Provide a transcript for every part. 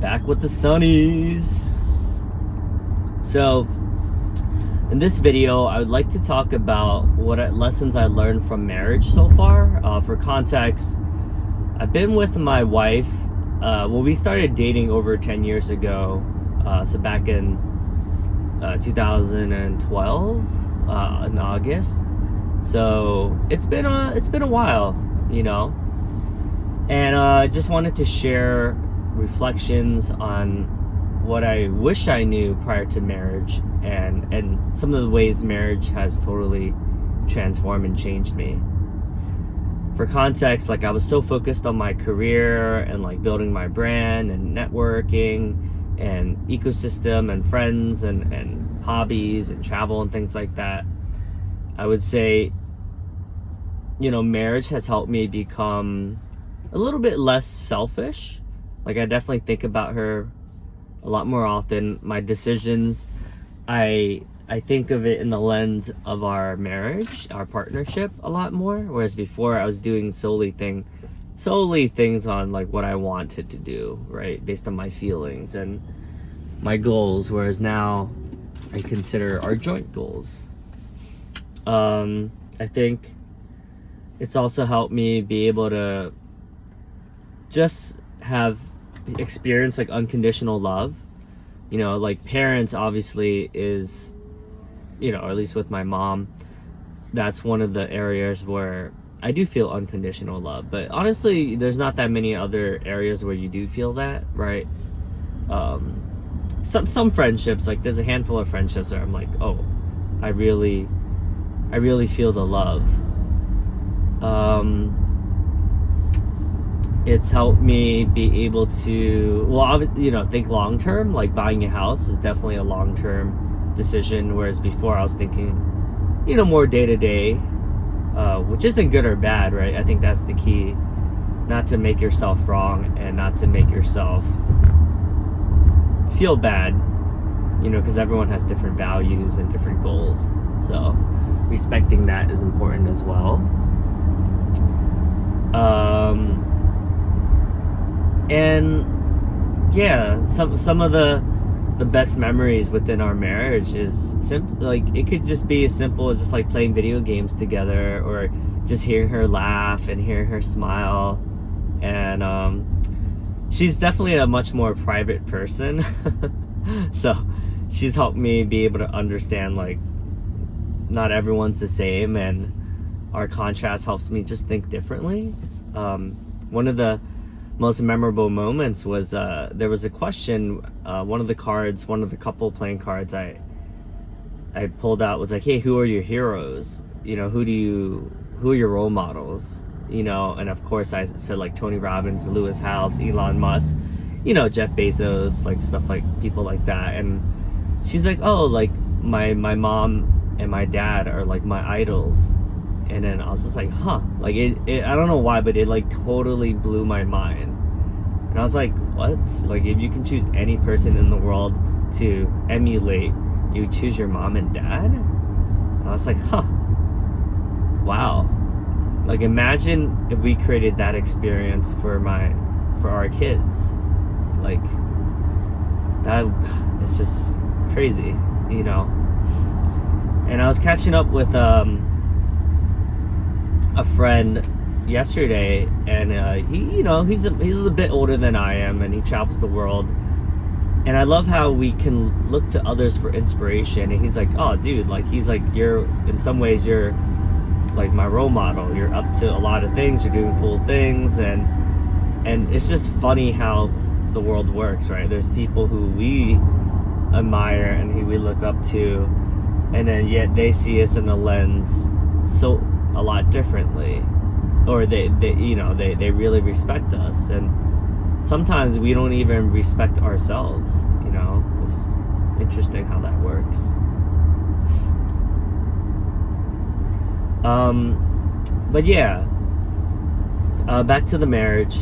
Back with the Sunnies. So in this video, I would like to talk about what lessons I learned from marriage so far. For context, I've been with my wife. We started dating over 10 years ago. So back in 2012 in August. So it's been a while, you know. And I just wanted to share reflections on what I wish I knew prior to marriage, and some of the ways marriage has totally transformed and changed me. For context, like, I was so focused on my career and like building my brand and networking and ecosystem and friends and hobbies and travel and things like that. I would say, you know, marriage has helped me become a little bit less selfish. Like, I definitely think about her a lot more often. My decisions, I think of it in the lens of our marriage, our partnership a lot more. Whereas before I was doing solely things on like what I wanted to do, right? Based on my feelings and my goals. Whereas now I consider our joint goals. I think it's also helped me be able to just have experience like unconditional love. You know, like, parents obviously is, you know, or at least with my mom, that's one of the areas where I do feel unconditional love. But honestly, there's not that many other areas where you do feel that, right? Some friendships, like there's a handful of friendships where I'm like, oh, I really feel the love. It's helped me be able to, you know, think long term. Like, buying a house is definitely a long term decision, whereas before I was thinking, you know, more day to day, which isn't good or bad, right? I think that's the key, not to make yourself wrong and not to make yourself feel bad, you know, because everyone has different values and different goals. So respecting that is important as well. And yeah, some of the best memories within our marriage is simple. Like, it could just be as simple as just like playing video games together, or just hearing her laugh and hearing her smile. And she's definitely a much more private person. So she's helped me be able to understand, like, not everyone's the same, and our contrast helps me just think differently. One of the most memorable moments was there was a question, one of the couple playing cards I pulled out was like, hey, who are your heroes? You know, who are your role models? You know, and of course I said like Tony Robbins, Lewis Howes, Elon Musk, you know, Jeff Bezos, like stuff like people like that. And she's like, oh, like my mom and my dad are like my idols. And then I was just like, huh, like it I don't know why, but it like totally blew my mind. And I was like, what? Like, if you can choose any person in the world to emulate, you choose your mom and dad? And I was like, huh, wow. Like, imagine if we created that experience for our kids. Like, that, it's just crazy, you know. And I was catching up with a friend yesterday, and he, you know, he's a bit older than I am, and he travels the world. And I love how we can look to others for inspiration. And he's like, oh, dude, like, he's like, you're, in some ways, you're like my role model. You're up to a lot of things. You're doing cool things, and it's just funny how the world works, right? There's people who we admire and who we look up to, and then yet they see us in a lens so a lot differently, or they you know, they really respect us, and sometimes we don't even respect ourselves, you know. It's interesting how that works. But yeah, back to the marriage.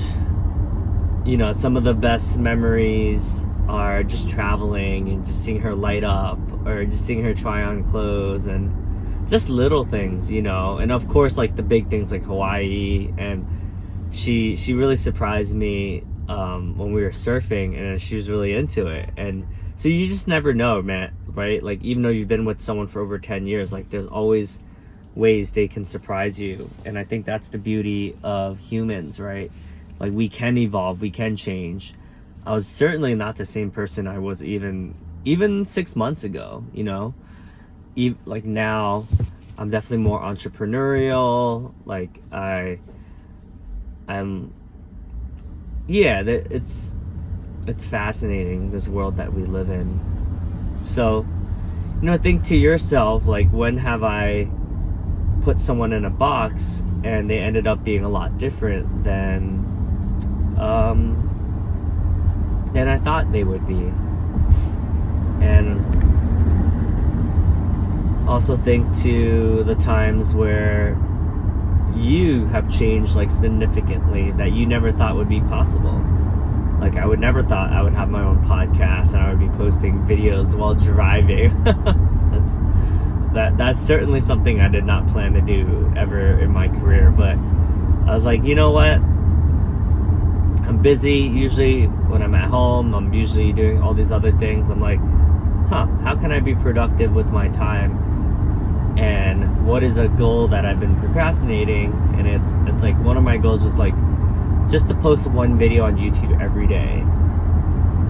You know, some of the best memories are just traveling and just seeing her light up, or just seeing her try on clothes, and just little things, you know. And of course, like, the big things like Hawaii, and she really surprised me when we were surfing, and she was really into it. And so you just never know, man, right? Like, even though you've been with someone for over 10 years, like, there's always ways they can surprise you. And I think that's the beauty of humans, right? Like, we can evolve, we can change. I was certainly not the same person I was even 6 months ago, you know? Like, now I'm definitely more entrepreneurial. Like, it's fascinating, this world that we live in. So, you know, think to yourself, like, when have I put someone in a box and they ended up being a lot different than I thought they would be. And also think to the times where you have changed, like, significantly, that you never thought would be possible. Like, I would never thought I would have my own podcast and I would be posting videos while driving. That's certainly something I did not plan to do ever in my career, but I was like, you know what? I'm busy. Usually when I'm at home, I'm usually doing all these other things. I'm like, how can I be productive with my time? And what is a goal that I've been procrastinating? And it's like, one of my goals was, like, just to post one video on YouTube every day,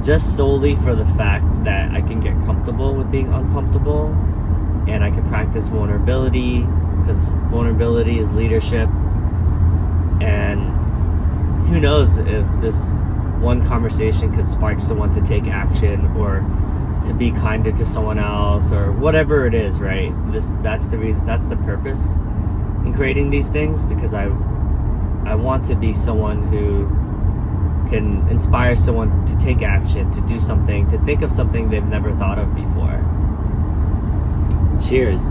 just solely for the fact that I can get comfortable with being uncomfortable, and I can practice vulnerability, because vulnerability is leadership. And who knows if this one conversation could spark someone to take action, or to be kinder to someone else, or whatever it is, right? That's the reason, that's the purpose in creating these things, because I want to be someone who can inspire someone to take action, to do something, to think of something they've never thought of before. Cheers.